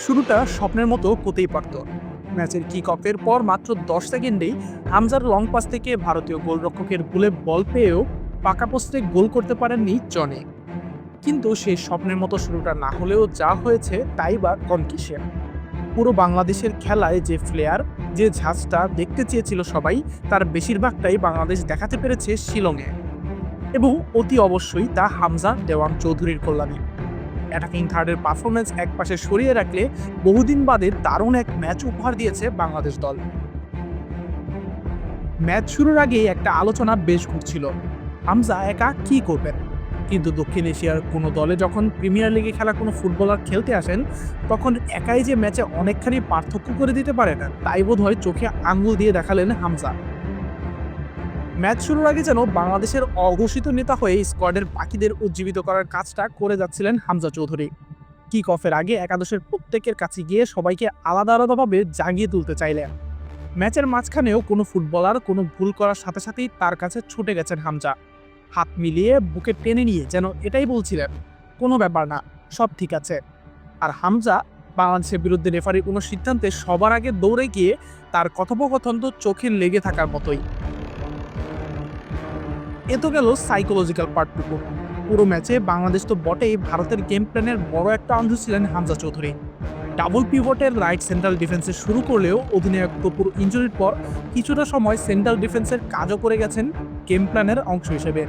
শুরুটা স্বপ্নের মতো হতেই পারত। ম্যাচের কিক অফের পর মাত্র 10 সেকেন্ডেই হামজার লং পাস থেকে ভারতীয় গোলরক্ষকের ভুলে বল পেয়েও পাকা পোস্টে গোল করতে পারেননি জনে। কিন্তু সেই স্বপ্নের মতো শুরুটা না হলেও যা হয়েছে তাই বা কম কিসের। পুরো বাংলাদেশের খেলায় যে ফ্লেয়ার, যে ঝাঁজটা দেখতে চেয়েছিল সবাই, তার বেশিরভাগটাই বাংলাদেশ দেখাতে পেরেছে শিলংয়ে। এবং অতি অবশ্যই তা হামজা দেওয়ান চৌধুরীর কল্যাণে। অ্যাটাকিং থার্ডের পারফরমেন্স একপাশে সরিয়ে রাখলে বহুদিন বাদে দারুণ এক ম্যাচ উপহার দিয়েছে বাংলাদেশ দল। ম্যাচ শুরুর আগেই একটা আলোচনা বেশ ঘুরছিল, হামজা একা কি করবেন। কিন্তু দক্ষিণ এশিয়ার কোনো দলে যখন প্রিমিয়ার লিগে খেলা কোনো ফুটবলার খেলতে আসেন, তখন একাই যে ম্যাচে অনেকখানি পার্থক্য করে দিতে পারেন তাই বোধ হয় চোখে আঙ্গুল দিয়ে দেখালেন হামজা। ম্যাচ শুরুর আগে যেন বাংলাদেশের অঘোষিত নেতা হয়ে স্কোয়াডের বাকিদের উজ্জীবিত করার কাজটা করে যাচ্ছিলেন হামজা চৌধুরী। কিক অফের আগে একাদশের প্রত্যেকের কাছে গিয়ে সবাইকে আলাদা আলাদাভাবে জাগিয়ে তুলতে চাইলেন। ম্যাচের মাঝখানেও কোনো ফুটবলার কোনো ভুল করার সাথে সাথেই তার কাছে ছুটে গেছেন হামজা, হাত মিলিয়ে বুকে টেনে নিয়ে যেন এটাই বলছিলেন, কোনো ব্যাপার না, সব ঠিক আছে। আর হামজা বাংলাদেশের বিরুদ্ধে রেফারির কোনো সিদ্ধান্তে সবার আগে দৌড়ে গিয়ে তার কথোপকথন তো চোখে লেগে থাকার মতোই। এ তো গেল সাইকোলজিক্যাল পার্টটুকু। পুরো ম্যাচে বাংলাদেশ তো বটেই, ভারতের গেম প্ল্যানের বড় একটা অংশ ছিলেন হামজা চৌধুরী। ডাবল পিভটের রাইট সেন্ট্রাল ডিফেন্সে শুরু করলেও অধিনায়ক তপুর ইনজুরির পর কিছুটা সময় সেন্ট্রাল ডিফেন্সের কাজও করে গেছেন গেম প্ল্যানের অংশ হিসেবে।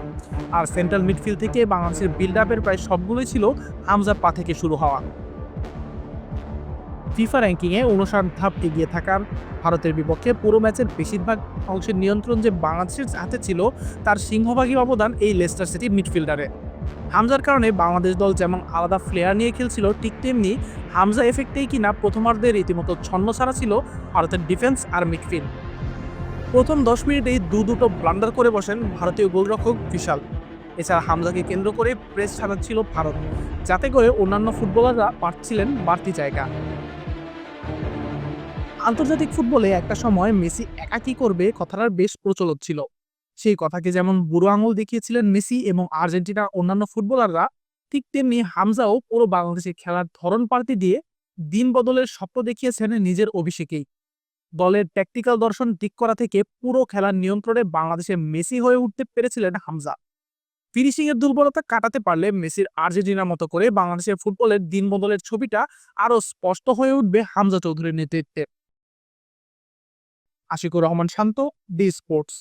আর সেন্ট্রাল মিডফিল্ড থেকে বাংলাদেশের বিল্ড আপের প্রায় সবগুলোই ছিল হামজার পা থেকে শুরু হওয়া। ফিফা র্যাঙ্কিংয়ে ৫৯ ধাপ এগিয়ে থাকার ভারতের বিপক্ষে পুরো ম্যাচের বেশিরভাগ অংশের নিয়ন্ত্রণ যে বাংলাদেশের হাতে ছিল, তার সিংহভাগী অবদান এই লেস্টার সিটির মিডফিল্ডারে। হামজার কারণে বাংলাদেশ দল যেমন আলাদা ফ্লেয়ার নিয়ে খেলছিল, ঠিক তেমনি হামজা এফেক্টেই কিনা প্রথমার্ধে রীতিমতো ছন্নছাড়া ছিল ভারতের ডিফেন্স আর মিডফিল্ড। প্রথম ১০ মিনিটেই দুটো ব্লান্ডার করে বসেন ভারতীয় গোলরক্ষক বিশাল। এছাড়া হামজাকে কেন্দ্র করে প্রেস সাজাচ্ছিল ভারত, যাতে করে অন্যান্য ফুটবলাররা পাচ্ছিলেন বাড়তি জায়গা। আন্তর্জাতিক ফুটবলে একটা সময় মেসি একা কি করবে কথাটার বেশ প্রচলন ছিল। সেই কথাকে যেমন বুড়ো আঙুল দেখিয়েছিলেন মেসি এবং আর্জেন্টিনার অন্যান্য ফুটবলাররা, ঠিক তেমনি হামজাও পুরো বাংলাদেশের খেলার ধরন পাল্টে দিয়ে দিন বদলের স্বপ্ন দেখিয়েছেন নিজের অভিষেকেই। দলের ট্যাকটিক্যাল দর্শন ঠিক করা থেকে পুরো খেলার নিয়ন্ত্রণে বাংলাদেশের মেসি হয়ে উঠতে পেরেছিলেন হামজা। ফিনিশিং এর দুর্বলতা কাটাতে পারলে মেসির আর্জেন্টিনার মতো করে বাংলাদেশের ফুটবলের দিন বদলের ছবিটা আরো স্পষ্ট হয়ে উঠবে হামজা চৌধুরীর নেতৃত্বে। আশিকুর রহমান শান্ত, ডি স্পোর্টস।